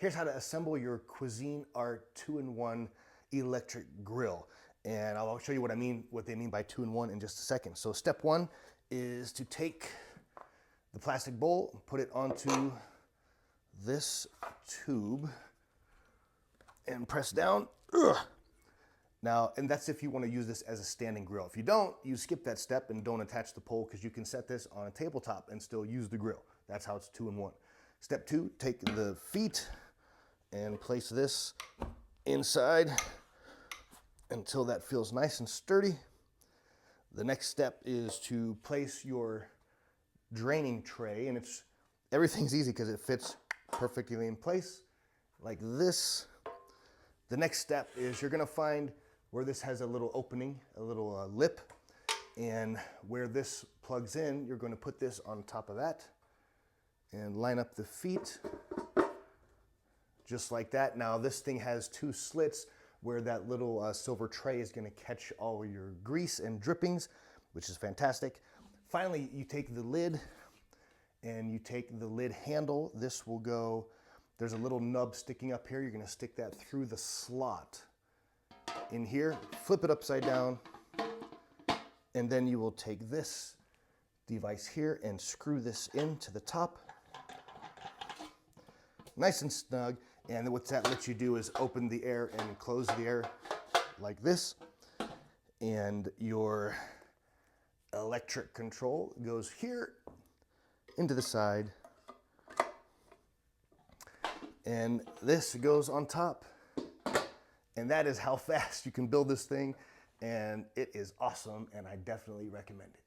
Here's how to assemble your Cuisinart 2-in-1 electric grill. And I'll show you what they mean by 2-in-1 in just a second. So step one is to take the plastic bowl, put it onto this tube and press down. Ugh. Now, and that's if you want to use this as a standing grill. If you don't, you skip that step and don't attach the pole, because you can set this on a tabletop and still use the grill. That's how it's 2-in-1. Step two, take the feet and place this inside until that feels nice and sturdy. The next step is to place your draining tray, and everything's easy because it fits perfectly in place like this. The next step is you're gonna find where this has a little opening, a little lip, and where this plugs in, you're gonna put this on top of that and line up the feet just like that. Now this thing has two slits where that little silver tray is gonna catch all your grease and drippings, which is fantastic. Finally, you take the lid and you take the lid handle. This will go, there's a little nub sticking up here. You're gonna stick that through the slot in here, flip it upside down, and then you will take this device here and screw this into the top. Nice and snug. And what that lets you do is open the air and close the air like this. And your electric control goes here into the side. And this goes on top. And that is how fast you can build this thing. And it is awesome, and I definitely recommend it.